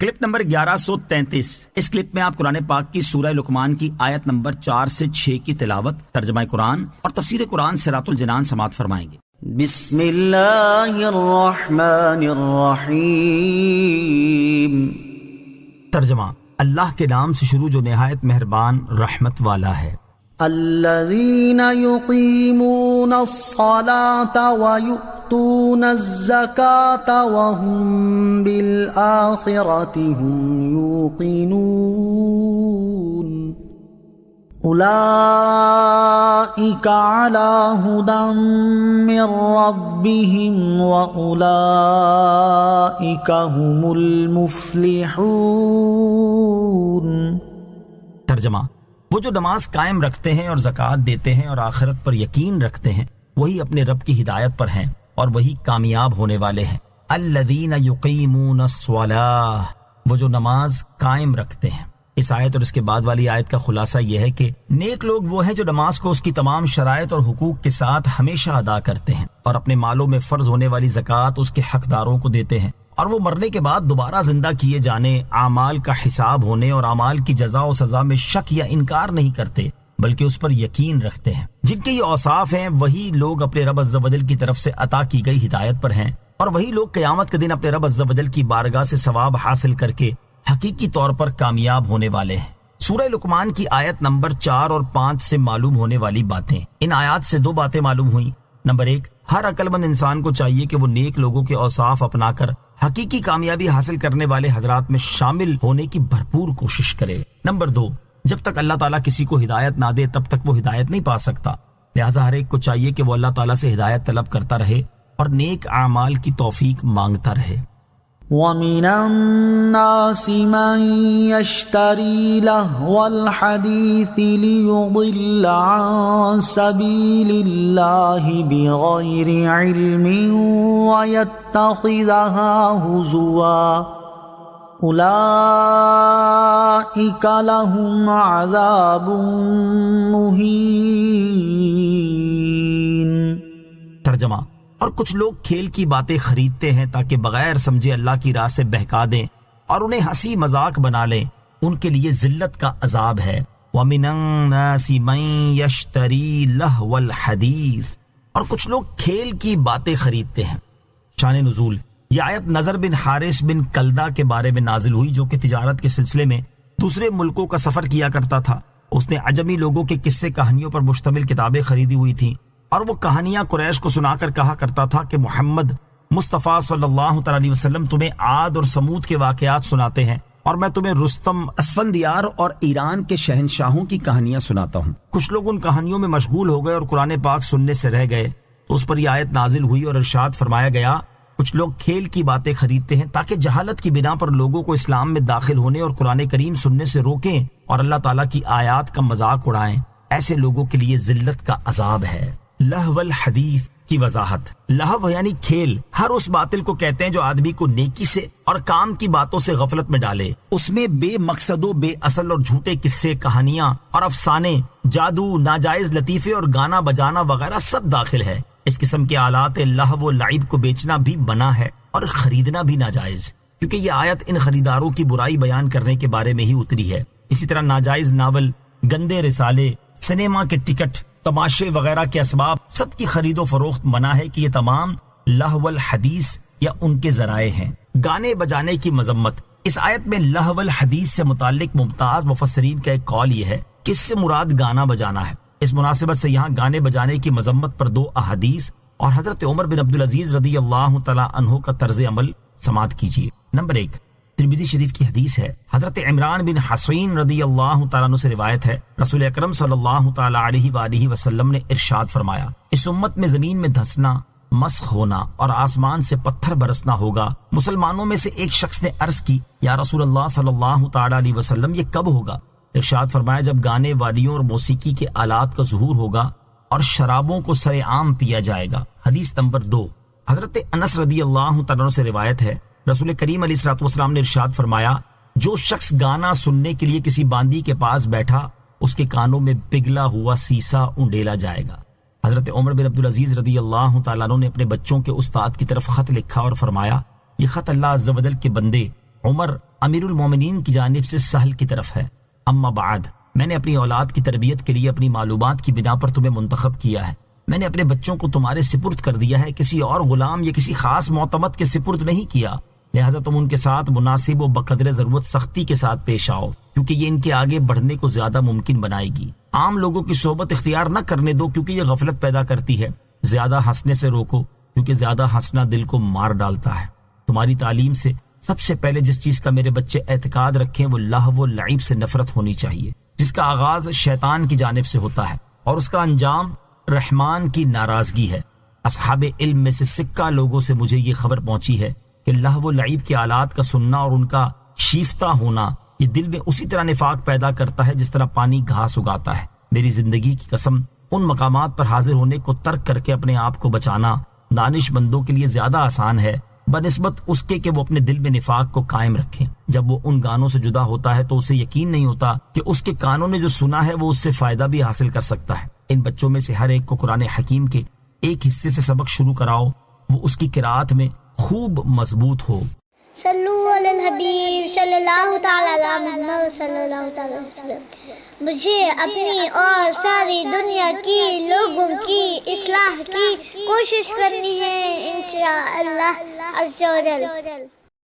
Clip number 1133۔ اس clip میں آپ قرآن پاک کی سورہ لقمان کی آیت نمبر 4 سے 6 کی تلاوت، ترجمہ قرآن اور تفسیر قرآن صراط الجنان سماعت فرمائیں گے۔ بسم اللہ الرحمن الرحیم۔ ترجمہ، اللہ کے نام سے شروع جو نہایت مہربان رحمت والا ہے۔ الذین یقیمون الصلاة ویؤتون الزکاة وهم بالآخرة هم یوقنون اولئک علی ھدی من ربهم واولئک هم المفلحون۔ ترجمہ، وہ جو نماز قائم رکھتے ہیں اور زکوٰۃ دیتے ہیں اور آخرت پر یقین رکھتے ہیں وہی اپنے رب کی ہدایت پر ہیں اور وہی کامیاب ہونے والے ہیں۔ الذین یقیمون الصلاۃ، وہ جو نماز قائم رکھتے ہیں۔ اس آیت اور اس کے بعد والی آیت کا خلاصہ یہ ہے کہ نیک لوگ وہ ہیں جو نماز کو اس کی تمام شرائط اور حقوق کے ساتھ ہمیشہ ادا کرتے ہیں اور اپنے مالوں میں فرض ہونے والی زکوٰۃ اس کے حقداروں کو دیتے ہیں، اور وہ مرنے کے بعد دوبارہ زندہ کیے جانے، اعمال کا حساب ہونے اور اعمال کی جزا و سزا میں شک یا انکار نہیں کرتے بلکہ اس پر یقین رکھتے ہیں۔ جن کے یہ اوصاف ہیں وہی لوگ اپنے رب عز و جل کی طرف سے عطا کی گئی ہدایت پر ہیں، اور وہی لوگ قیامت کے دن اپنے رب عز و جل کی بارگاہ سے ثواب حاصل کر کے حقیقی طور پر کامیاب ہونے والے ہیں۔ سورہ لقمان کی آیت نمبر 4 اور 5 سے معلوم ہونے والی باتیں۔ ان آیات سے 2 باتیں معلوم ہوئیں۔ نمبر 1، ہر عقل مند انسان کو چاہیے کہ وہ نیک لوگوں کے اوصاف اپنا کر حقیقی کامیابی حاصل کرنے والے حضرات میں شامل ہونے کی بھرپور کوشش کرے۔ نمبر 2، جب تک اللہ تعالیٰ کسی کو ہدایت نہ دے تب تک وہ ہدایت نہیں پا سکتا، لہٰذا ہر ایک کو چاہیے کہ وہ اللہ تعالیٰ سے ہدایت طلب کرتا رہے اور نیک اعمال کی توفیق مانگتا رہے۔ وَمِنَ النَّاسِ مَن يَشْتَرِي لَهْوَ الْحَدِيثِ لِيُضِلَّ عَن سَبِيلِ اللَّهِ بِغَيْرِ عِلْمٍ وَيَتَّخِذَهَا هُزُوًا أُولَئِكَ لَهُمْ عَذَابٌ مُهِينٌ۔ ترجمہ، اور کچھ لوگ کھیل کی باتیں خریدتے ہیں تاکہ بغیر سمجھے اللہ کی راہ سے بہکا دیں اور انہیں ہنسی مذاق بنا لیں، ان کے لیے ذلت کا عذاب ہے۔ وَمِنَ النَّاسِ مَن يَشْتَرِي لَهْوَ الْحَدِيثِ، اور کچھ لوگ کھیل کی باتیں خریدتے ہیں۔ شان نزول، یہ آیت نضر بن حارث بن کلدہ کے بارے میں نازل ہوئی جو کہ تجارت کے سلسلے میں دوسرے ملکوں کا سفر کیا کرتا تھا۔ اس نے عجمی لوگوں کے قصے کہانیوں پر مشتمل کتابیں خریدی ہوئی تھیں، اور وہ کہانیاں قریش کو سنا کر کہا کرتا تھا کہ محمد مصطفیٰ صلی اللہ علیہ وسلم تمہیں عاد اور سمود کے واقعات سناتے ہیں اور میں تمہیں رستم، اسفندیار اور ایران کے شہنشاہوں کی کہانیاں سناتا ہوں۔ کچھ لوگ ان کہانیوں میں مشغول ہو گئے اور قرآن پاک سننے سے رہ گئے تو اس پر یہ آیت نازل ہوئی اور ارشاد فرمایا گیا، کچھ لوگ کھیل کی باتیں خریدتے ہیں تاکہ جہالت کی بنا پر لوگوں کو اسلام میں داخل ہونے اور قرآن کریم سننے سے روکیں اور اللہ تعالیٰ کی آیات کا مذاق اڑائیں۔ ایسے لوگوں کے لیے ذلت کا عذاب ہے۔ لہو الحدیث کی وضاحت۔ لہو یعنی کھیل، ہر اس باطل کو کہتے ہیں جو آدمی کو نیکی سے اور کام کی باتوں سے غفلت میں ڈالے۔ اس میں بے مقصد و بے اصل اور جھوٹے قصے، کہانیاں اور افسانے، جادو، ناجائز لطیفے اور گانا بجانا وغیرہ سب داخل ہے۔ اس قسم کے آلات لہو و لعب کو بیچنا بھی منع ہے اور خریدنا بھی ناجائز، کیونکہ یہ آیت ان خریداروں کی برائی بیان کرنے کے بارے میں ہی اتری ہے۔ اسی طرح ناجائز ناول، گندے رسالے، سنیما کے ٹکٹ، تماشے وغیرہ کے اسباب، سب کی خرید و فروخت منع ہے کہ یہ تمام لہو الحدیث یا ان کے ذرائع ہیں۔ گانے بجانے کی مذمت۔ اس آیت میں لہو الحدیث سے متعلق ممتاز مفسرین کا ایک قول یہ ہے کہ اس سے مراد گانا بجانا ہے۔ اس مناسبت سے یہاں گانے بجانے کی مذمت پر 2 احادیث اور حضرت عمر بن عبدالعزیز رضی اللہ تعالیٰ عنہ کا طرز عمل سماعت کیجیے۔ نمبر 1، ترمذی شریف کی حدیث ہے، حضرت عمران بن حسین رضی اللہ تعالیٰ عنہ سے روایت ہے، رسول اکرم صلی اللہ تعالیٰ علیہ وآلہ وسلم نے ارشاد فرمایا، اس امت میں زمین میں دھسنا، مسخ ہونا اور آسمان سے پتھر برسنا ہوگا۔ مسلمانوں میں سے ایک شخص نے عرض کی، یا رسول اللہ صلی اللہ تعالیٰ علیہ وسلم یہ کب ہوگا؟ ارشاد فرمایا، جب گانے والیوں اور موسیقی کے آلات کا ظہور ہوگا اور شرابوں کو سرے عام پیا جائے گا۔ حدیث نمبر 2، حضرت انس رضی اللہ تعالیٰ عنہ سے روایت ہے، رسول کریم علیہ الصلوۃ والسلام نے ارشاد فرمایا، جو شخص گانا سننے کے لیے کسی باندی کے پاس بیٹھا اس کے کانوں میں پگھلا ہوا سیسا اونڈیلا جائے گا۔ حضرت عمر بن عبدالعزیز رضی اللہ تعالیٰ عنہ نے اپنے بچوں کے استاد کی طرف خط لکھا اور فرمایا، یہ خط اللہ عز و جل کے بندے عمر امیر المومنین کی جانب سے سہل کی طرف ہے، اما بعد، میں نے اپنی اولاد کی تربیت کے لیے اپنی معلومات کی بنا پر تمہیں منتخب کیا ہے۔ میں نے اپنے بچوں کو تمہارے سپرد کر دیا ہے، کسی اور غلام یا کسی خاص معتمد کے سپرد نہیں کیا، لہٰذا تم ان کے ساتھ مناسب و بقدر ضرورت سختی کے ساتھ پیش آؤ، کیونکہ یہ ان کے آگے بڑھنے کو زیادہ ممکن بنائے گی۔ عام لوگوں کی صحبت اختیار نہ کرنے دو، کیونکہ یہ غفلت پیدا کرتی ہے۔ زیادہ ہنسنے سے روکو، کیونکہ زیادہ ہنسنا دل کو مار ڈالتا ہے۔ تمہاری تعلیم سے سب سے پہلے جس چیز کا میرے بچے اعتقاد رکھیں وہ لہو و لعب سے نفرت ہونی چاہیے، جس کا آغاز شیطان کی جانب سے ہوتا ہے اور اس کا انجام رحمان کی ناراضگی ہے۔ اصحاب علم میں سے سکہ لوگوں سے مجھے یہ خبر پہنچی ہے کہ لہو و لعب کے آلات کا سننا اور ان کا شیفتہ ہونا یہ دل میں اسی طرح نفاق پیدا کرتا ہے جس طرح پانی گھاس اگاتا ہے۔ میری زندگی کی قسم، ان مقامات پر حاضر ہونے کو ترک کر کے اپنے آپ کو بچانا دانش مندوں کے لیے زیادہ آسان ہے بنسبت اس کے کہ وہ اپنے دل میں نفاق کو قائم رکھیں۔ جب وہ ان گانوں سے جدا ہوتا ہے تو اسے یقین نہیں ہوتا کہ اس کے کانوں نے جو سنا ہے وہ اس سے فائدہ بھی حاصل کر سکتا ہے۔ ان بچوں میں سے ہر ایک کو قرآن حکیم کے ایک حصے سے سبق شروع کراؤ، وہ اس کی قرات میں خوب مضبوط ہو۔ صلو علی الحبیب صلی اللہ تعالی علی محمد صلی اللہ تعالی علیہ وسلم۔ مجھے اپنی اور ساری دنیا کی لوگوں کی اصلاح کی کوشش کرنی ہے انشاءاللہ عز و جل۔